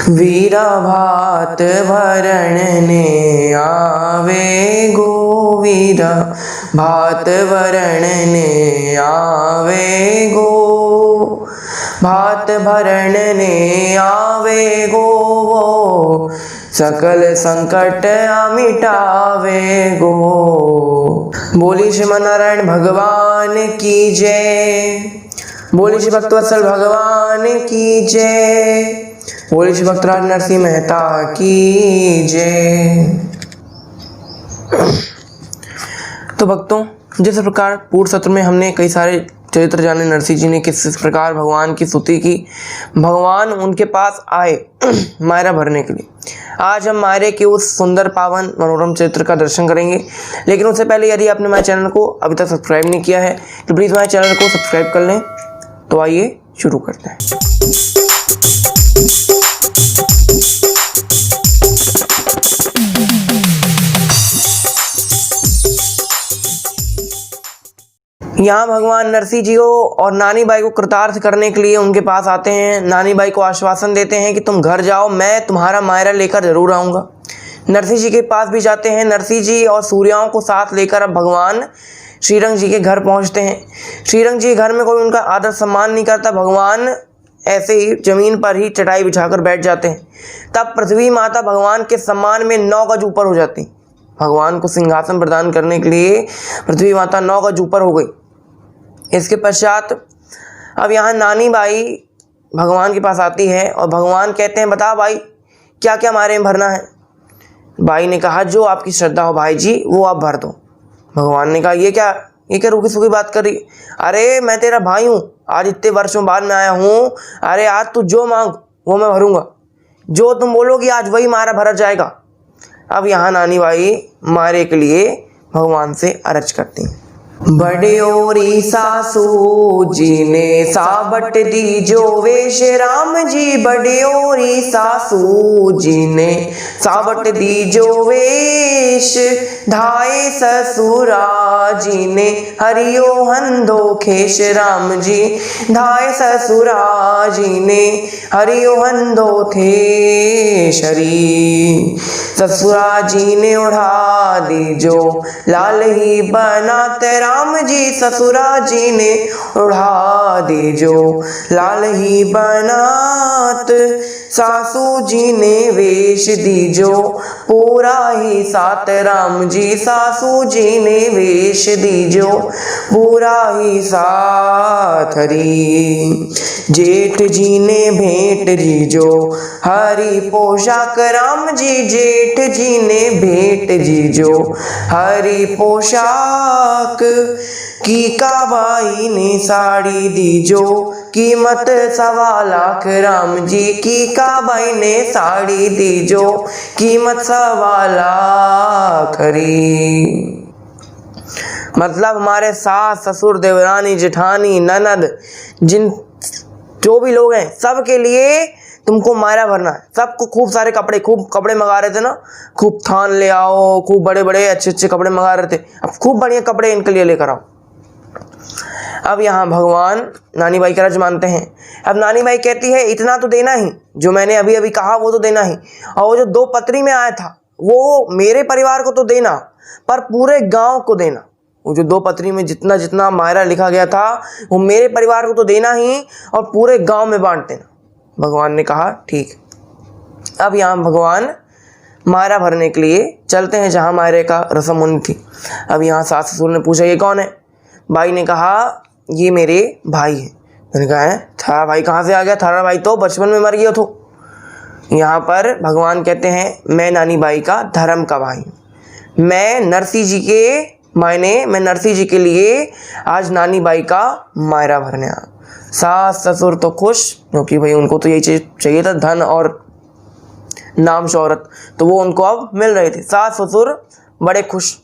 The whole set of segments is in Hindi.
वीरा भात भरणने आवे गो, वीरा भात भरणने आवे गो, भात भरणने आवे गो, वो सकल संकट मिटावे गो। बोली श्रीमन नारायण भगवान की जय, बोली श्री भक्तवत्सल भगवान की जय, बोली श्री भक्तराज नरसिंह मेहता की जय। तो भक्तों, जिस प्रकार पूर्व सत्र में हमने कई सारे चरित्र जाने, नरसिंह जी ने किस प्रकार भगवान की स्तुति की, भगवान उनके पास आए मायरा भरने के लिए। आज हम मायरे के उस सुंदर पावन मनोरम चरित्र का दर्शन करेंगे। लेकिन उससे पहले यदि आपने हमारे चैनल को अभी तक सब्सक्राइब नहीं किया है तो प्लीज़ हमारे चैनल को सब्सक्राइब कर लें। तो आइए शुरू करते हैं। यहाँ भगवान नरसिंह जी को और नानी बाई को कृतार्थ करने के लिए उनके पास आते हैं। नानी बाई को आश्वासन देते हैं कि तुम घर जाओ, मैं तुम्हारा मायरा लेकर जरूर आऊँगा। नरसिंह जी के पास भी जाते हैं। नरसिंह जी और सूर्याओं को साथ लेकर अब भगवान श्रीरंग जी के घर पहुँचते हैं। श्रीरंग जी के घर में कोई उनका आदर सम्मान नहीं करता। भगवान ऐसे ही जमीन पर ही चटाई बिछाकर बैठ जाते हैं। तब पृथ्वी माता भगवान के सम्मान में 9 गज ऊपर हो जाती। भगवान को सिंहासन प्रदान करने के लिए पृथ्वी माता 9 गज ऊपर हो गई। इसके पश्चात अब यहाँ नानी बाई भगवान के पास आती है और भगवान कहते हैं, बता बाई क्या क्या मायरे में भरना है। बाई ने कहा, जो आपकी श्रद्धा हो भाई जी वो आप भर दो। भगवान ने कहा, ये क्या रूखी सूखी बात कर रही, अरे मैं तेरा भाई हूँ, आज इतने वर्षों बाद में आया हूँ, अरे आज तू जो मांग वो मैं भरूंगा, जो तुम बोलोगी आज वही मायरा भरा जाएगा। अब यहाँ नानी बाई मायरे के लिए भगवान से अरज करती हैं। बड़ियोरी सासू जी ने साबट दी जो वेश राम जी, बड़ियोरी सासू जी ने साबट दी जो वेश, धाये ससुरा जी ने हरियो हंधो खेश राम जी, धाये ससुरा जी ने हरियो हंधो थे शरी, ससुरा जी ने उड़ा दी जो लाल ही बनाते राम जी, ससुरा जी ने उड़ा दी जो लाल ही बनात, सासू जी ने वेश दी जो पूरा ही सात राम जी, सासू जी ने वेश दी जो पूरा ही साथ हरी, जेठ जी ने भेंट दी जो हरी पोशाक राम जी, जेठ जी ने भेंट दी जो हरी पोशाक, की काबाई ने साड़ी दी जो कीमत 1.25 लाख राम जी, की काबाई ने साड़ी दी जो कीमत 1.25 लाख हरी। मतलब हमारे सास ससुर देवरानी जेठानी ननद जिन जो भी लोग हैं सबके लिए तुमको मायरा भरना है। सबको खूब सारे कपड़े, खूब कपड़े मंगा रहे थे ना, खूब थान ले आओ, खूब बड़े बड़े अच्छे अच्छे कपड़े मंगा रहे थे, अब खूब बढ़िया कपड़े इनके लिए लेकर आओ। अब यहाँ भगवान नानी बाई का रज मानते हैं। अब नानी बाई कहती है, इतना तो देना ही, जो मैंने अभी अभी कहा वो तो देना ही, और वो जो 2 पत्री में आया था वो मेरे परिवार को तो देना, पर पूरे गांव को देना। वो जो 2 पत्री में जितना जितना मायरा लिखा गया था वो मेरे परिवार को तो देना ही और पूरे गांव में बांट देना। भगवान ने कहा ठीक। अब यहाँ भगवान मायरा भरने के लिए चलते हैं जहाँ मायरे का रस्म होनी थी। अब यहाँ सास ससुर ने पूछा, ये कौन है? बाई ने कहा, ये मेरे भाई हैं। मैंने कहा, है थारा भाई कहाँ से आ गया? थारा भाई तो बचपन में मर गया तो। यहाँ पर भगवान कहते हैं, मैं नानी बाई का धर्म का भाई हूँ। मैं नरसिंह जी के मैं नरसिंह जी के लिए आज नानी बाई का मायरा भरने आया। सास ससुर तो खुश, क्योंकि भाई उनको तो यही चीज चाहिए था, धन और नाम शोहरत, तो वो उनको अब मिल रहे थे। सास ससुर बड़े खुश,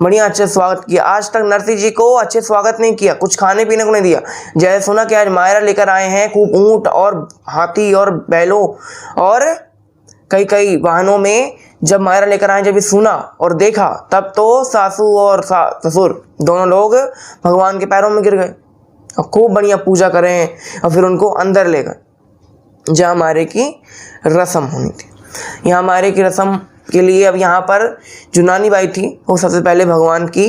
बढ़िया अच्छे स्वागत किया। आज तक नरसिंह जी को अच्छे स्वागत नहीं किया, कुछ खाने पीने को नहीं दिया। जैसे सुना कि आज मायरा लेकर आए हैं, खूब ऊंट और हाथी और बैलों और कई कई वाहनों में जब मायरा लेकर आए, जब ये सुना और देखा, तब तो सासू और ससुर दोनों लोग भगवान के पैरों में गिर गए और खूब बढ़िया पूजा करें और फिर उनको अंदर ले गए। जहाँ मायरे की रस्म होनी थी। यहाँ मायरे की रस्म के लिए अब यहाँ पर जो नानी बाई थी वो सबसे पहले भगवान की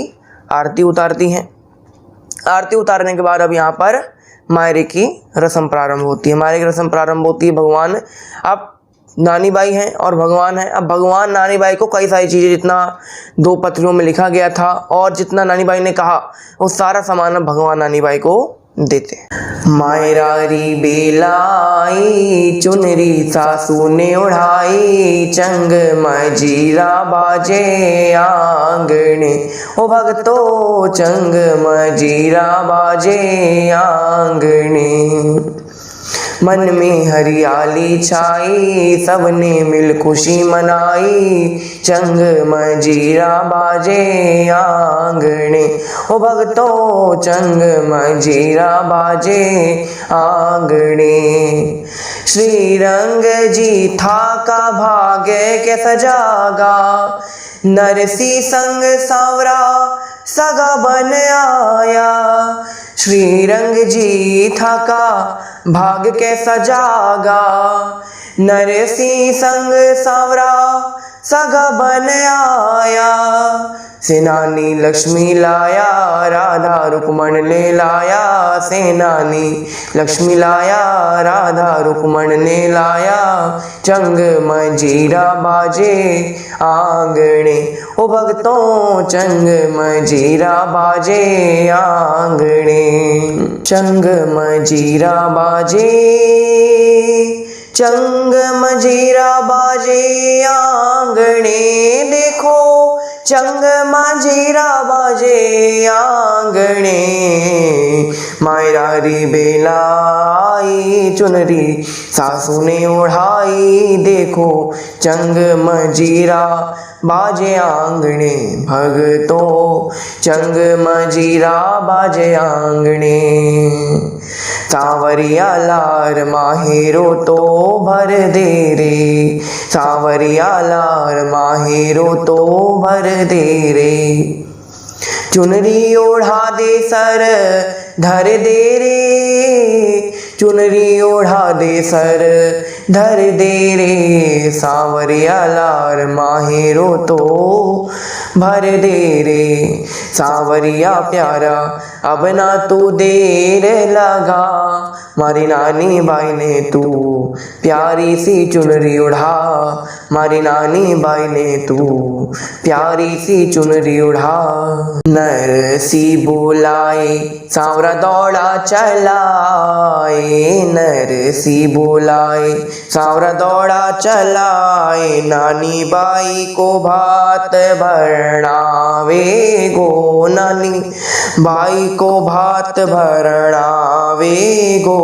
आरती उतारती हैं। आरती उतारने के बाद अब यहाँ पर मायरे की रस्म प्रारंभ होती है। मायरे की रस्म प्रारंभ होती है। भगवान अब नानी बाई हैं और भगवान है। अब भगवान नानी बाई को कई सारी चीज़ें, जितना 2 पत्रियों में लिखा गया था और जितना नानी बाई ने कहा, वो सारा सामान अब भगवान नानी बाई को देते हैं। मायरारी बेलाई चुनरी सासू ने उड़ाई, चंग मजीरा बाजे आंगने, ओ भगतो चंग मजीरा बाजे आंगने। मन में हरियाली छाई, सबने मिल खुशी मनाई, चंग मजीरा बाजे आंगने, ओ भगतो चंग मजीरा बाजे आंगने। श्री रंग जी था का भाग्य के सजागा, नरसी संग सावरा सगा बन आया। श्री रंग जी था का भाग के सजागा, नरसी संग सावरा सगा बन आया। सेनानी लक्ष्मी लाया, राधा रुक्मण ने लाया, सेनानी लक्ष्मी लाया, राधा रुक्मण ने लाया, चंग मजीरा बाजे आंगने, ओ भगतों चंग मजीरा बाजे आंगने। चंग मजीरा बाजे, चंग मजीरा बाजे आंगने, देखो चंग मजीरा बाजे आंगने। मायरारी बेलाई चुनरी सासू ने ओढ़ाई, देखो चंग मजीरा बाजे आंगने, भगतो चंग मजीरा बाजे आंगने। सांवरिया लार माहेरो तो भर दे रे, सांवरिया लार माहेरो तो भर दे रे। चुनरी ओढ़ा दे सर धर दे रे, चुनरी ओढ़ा दे सर धर दे रे। सांवरिया लार माहेरो तो भर दे रे, सांवरिया प्यारा अब ना तू देर लगा। मारी नानी बाई ने तू प्यारी सी चुनरी उड़ा, मारी नानी बाई ने तू प्यारी सी चुनरी उड़ा। नरसी बोलाए सांवरा दौड़ा चलाए, नरसी बोलाए सांवरा दौड़ा चलाए। नानी बाई को भात भरणावे गो, नानी बाई को भात भरणावे गो।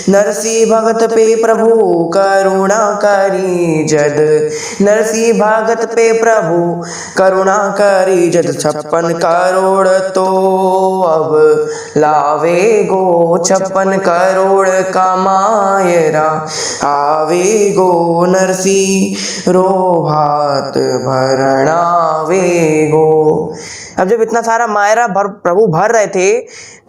नरसी भगत पे प्रभु करुणा करी जद, नरसी भगत पे प्रभु करुणा करी जद। 56 करोड़ तो अब लावे गो, 56 करोड़ का मायरा आवे गो। नरसी रो भात भरणावे गो। अब जब इतना सारा मायरा प्रभु भर रहे थे,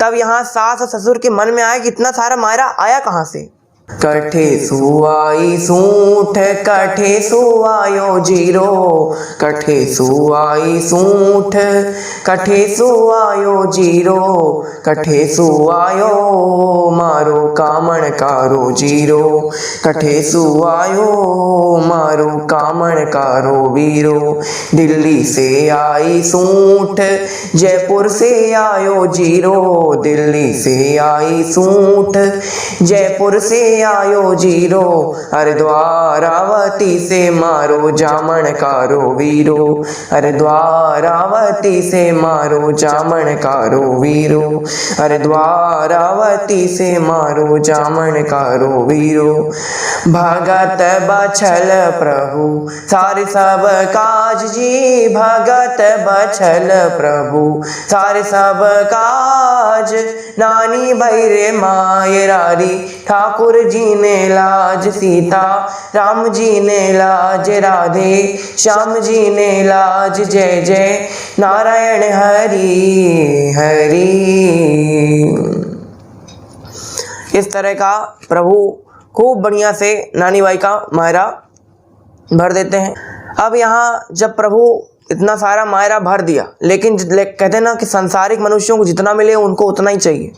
तब यहाँ सास और ससुर के मन में आया कि इतना सारा मायरा आया कहाँ से। कठे सुआई सूठ कठे सुआयो जीरो, कठे सुआई सूठ कठे सुआयो जीरो। कठे सुआयो मारो कामण कारो जीरो, कठे सुआयो मारो कामण कारो वीरो। दिल्ली से आई सूठ जयपुर से आयो जीरो, दिल्ली से आई सूठ जयपुर से आयो जीरो। हरिद्वारावती से मारो जामन कारो वीरो, हरिद्वारावती से मारो जामन कारो वीरो। हरिद्वारावती से मारो जामन कारो वीरो। भगत बछल प्रभु सारे सब काज जी, भगत बछल प्रभु सारे सब काज। नानी बैरे मायरारी ठाकुर जी ने लाज, सीता राम जी ने लाज, राधे श्याम जी ने लाज। जय जय नारायण हरि हरि। इस तरह का प्रभु खूब बढ़िया से नानी बाई का मायरा भर देते हैं। अब यहाँ जब प्रभु इतना सारा मायरा भर दिया, लेकिन कहते हैं ना कि सांसारिक मनुष्यों को जितना मिले उनको उतना ही चाहिए।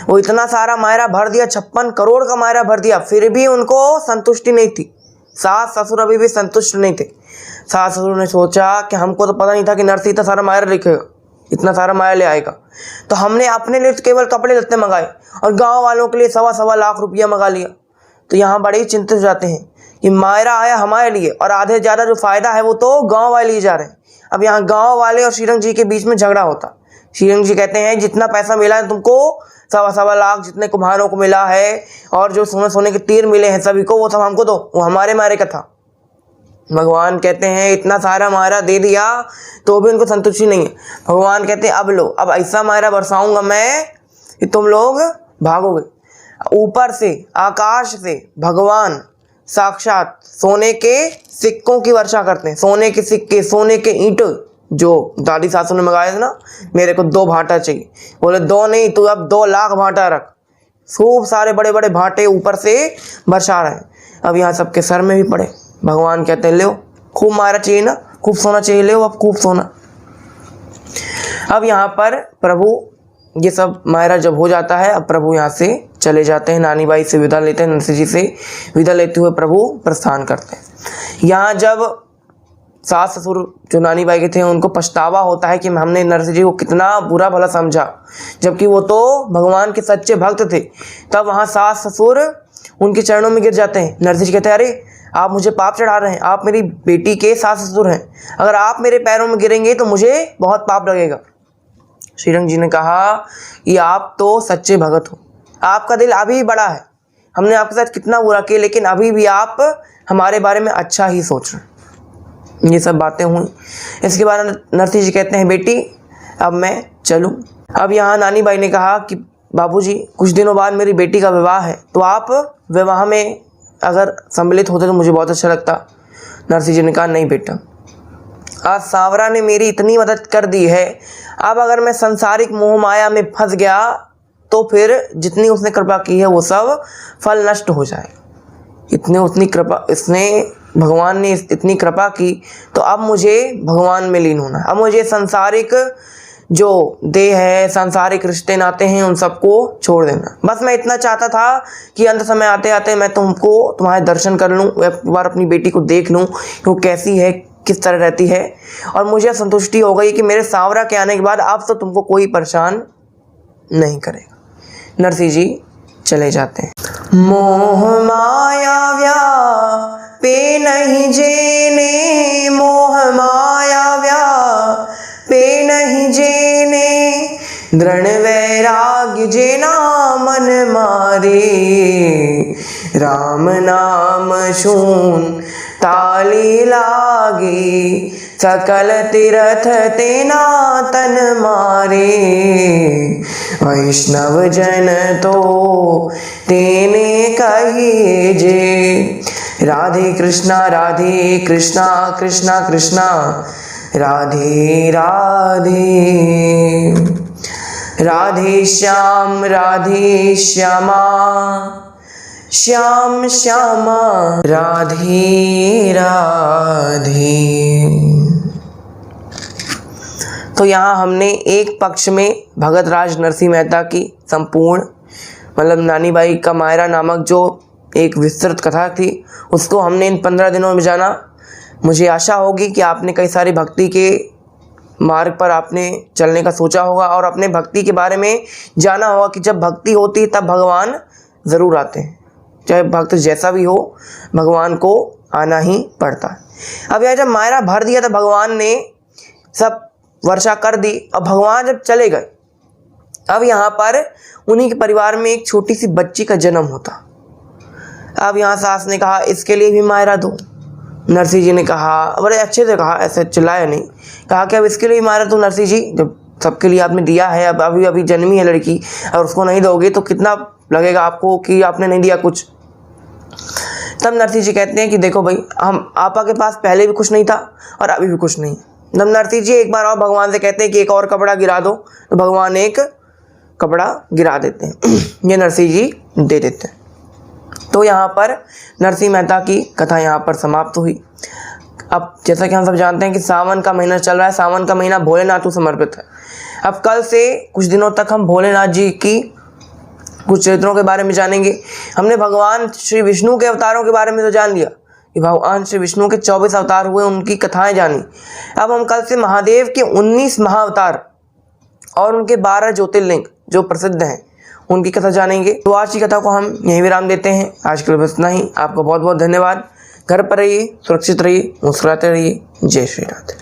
वो इतना सारा मायरा भर दिया, 56 करोड़ का मायरा भर दिया, फिर भी उनको संतुष्टि नहीं थी। सास ससुर अभी भी संतुष्ट नहीं थे। सास ससुर ने सोचा कि हमको तो पता नहीं था कि नरसिंह इतना सारा मायरा लिखेगा, इतना सारा मायरा ले आएगा, तो हमने अपने लिए तो केवल कपड़े लत्ते मंगाए और गाँव वालों के लिए 1.25 लाख रुपया मंगा लिया। तो यहाँ बड़े ही चिंतित हो जाते हैं कि मायरा आया हमारे लिए और आधे ज़्यादा जो फ़ायदा है वो तो गाँव वाले लिए जा रहे हैं। अब यहाँ गाँव वाले और श्रीरंग जी के बीच में झगड़ा होता। श्रीरंग जी कहते हैं जितना पैसा मिला है तुमको, 1.25 लाख जितने कुम्हारों को मिला है और जो सोने के तीर मिले हैं सभी को, वो सब हमको दो, वो हमारे मायरे का था। भगवान कहते हैं इतना सारा मायरा दे दिया तो भी उनको संतुष्टि नहीं है। भगवान कहते हैं अब लो, अब ऐसा मायरा बरसाऊंगा मैं कि तुम लोग भागोगे। ऊपर से आकाश से भगवान साक्षात सोने के सिक्कों की वर्षा करते हैं। सोने के सिक्के, सोने के ईंट जो दादी सासू ने मंगाए थे ना, मेरे को 2 भाटा चाहिए। बोले 2 नहीं, तू अब 2 लाख भाटा रख। खूब सारे बड़े बड़े भाटे ऊपर से बरसा रहे हैं। अब यहाँ सबके सर में भी पड़े। भगवान कहते हैं लो, खूब मायरा चाहिए ना, खूब सोना चाहिए, लो अब खूब सोना। अब यहाँ पर प्रभु ये सब मायरा जब हो जाता है, अब प्रभु यहाँ से चले जाते हैं। नानी बाई से विदा लेते हैं, नरसिंह जी से विदा लेते हुए प्रभु प्रस्थान करते हैं। यहाँ जब सास ससुर जो नानी बाई के थे उनको पछतावा होता है कि हमने नरसिंह जी को कितना बुरा भला समझा, जबकि वो तो भगवान के सच्चे भक्त थे। तब वहाँ सास ससुर उनके चरणों में गिर जाते हैं। नरसिंह जी कहते हैं अरे आप मुझे पाप चढ़ा रहे हैं, आप मेरी बेटी के सास ससुर हैं, अगर आप मेरे पैरों में गिरेंगे तो मुझे बहुत पाप लगेगा। श्रीरंग जी ने कहा कि आप तो सच्चे भगत हो, आपका दिल अभी भी बड़ा है, हमने आपके साथ कितना बुरा किया लेकिन अभी भी आप हमारे बारे में अच्छा ही सोच रहे हैं। ये सब बातें हुई। इसके बाद नरसिंह जी कहते हैं बेटी अब मैं चलूं। अब यहाँ नानी बाई ने कहा कि बाबूजी कुछ दिनों बाद मेरी बेटी का विवाह है, तो आप विवाह में अगर सम्मिलित होते तो मुझे बहुत अच्छा लगता। नरसिंह जी ने कहा नहीं बेटा, आज सांवरा ने मेरी इतनी मदद कर दी है, अब अगर मैं संसारिक मोह माया में फंस गया तो फिर जितनी उसने कृपा की है वो सब फल नष्ट हो जाए। भगवान ने इतनी कृपा की तो अब मुझे भगवान में लीन होना, अब मुझे सांसारिक जो देह है, सांसारिक रिश्ते नाते हैं उन सबको छोड़ देना। बस मैं इतना चाहता था कि अंत समय आते आते मैं तुम्हारे दर्शन कर लूँ, एक बार अपनी बेटी को देख लूँ वो कैसी है, किस तरह रहती है, और मुझे संतुष्टि हो गई कि मेरे सांवरा के आने के बाद अब तो तुमको कोई परेशान नहीं करेगा। नरसिंह जी चले जाते हैं। मोह माया व्यापे नहीं जेने, मोह माया व्यापे नहीं जेने, दृढ़ वैराग्य जेना मन मारे, राम नाम शून ताली लागे, सकल तीर्थ तेना तन मारे, वैष्णव जन तो तेने कहिए जे, राधे कृष्णा कृष्णा कृष्णा राधे राधे, राधे श्यामा श्याम श्यामा राधे राधे। तो यहाँ हमने एक पक्ष में भगत राज नरसिंह मेहता की संपूर्ण मतलब नानी बाई का मायरा नामक जो एक विस्तृत कथा थी उसको हमने इन 15 दिनों में जाना। मुझे आशा होगी कि आपने कई सारी भक्ति के मार्ग पर आपने चलने का सोचा होगा और अपने भक्ति के बारे में जाना होगा कि जब भक्ति होती है तब भगवान ज़रूर आते हैं, चाहे भक्त जैसा भी हो भगवान को आना ही पड़ता है। अब यह जब मायरा भर दिया तो भगवान ने सब वर्षा कर दी। अब भगवान जब चले गए, अब यहाँ पर उन्हीं के परिवार में एक छोटी सी बच्ची का जन्म होता। अब यहाँ सास ने कहा इसके लिए भी मायरा दो। नरसिंह जी ने कहा, बड़े अच्छे से कहा, ऐसे चिल्लाया नहीं, कहा कि अब इसके लिए भी मायरा दो नरसिंह जी, जब सबके लिए आपने दिया है, अब अभी जन्मी है लड़की और उसको नहीं दोगे तो कितना लगेगा आपको कि आपने नहीं दिया कुछ। तब नरसिंह जी कहते हैं कि देखो भाई, हम आपा के पास पहले भी कुछ नहीं था और अभी भी कुछ नहीं। तब नरसिंह जी एक बार और भगवान से कहते हैं कि एक और कपड़ा गिरा दो, तो भगवान एक कपड़ा गिरा देते हैं। ये नरसिंह जी दे देते हैं। तो यहाँ पर नरसिंह मेहता की कथा यहाँ पर समाप्त हुई। अब जैसा कि हम सब जानते हैं कि सावन का महीना चल रहा है, सावन का महीना भोलेनाथ को समर्पित है। अब कल से कुछ दिनों तक हम भोलेनाथ जी की कुछ चरित्रों के बारे में जानेंगे। हमने भगवान श्री विष्णु के अवतारों के बारे में तो जान लिया कि भगवान श्री विष्णु के 24 अवतार हुए, उनकी कथाएं जानी। अब हम कल से महादेव के 19 महाअवतार और उनके 12 ज्योतिर्लिंग जो प्रसिद्ध हैं उनकी कथा जानेंगे। तो आज की कथा को हम यहीं विराम देते हैं। आज के लिए बस इतना ही। आपका बहुत बहुत धन्यवाद। घर पर रहिए, सुरक्षित रहिए, मुस्कुराते रहिए। जय श्री राधे।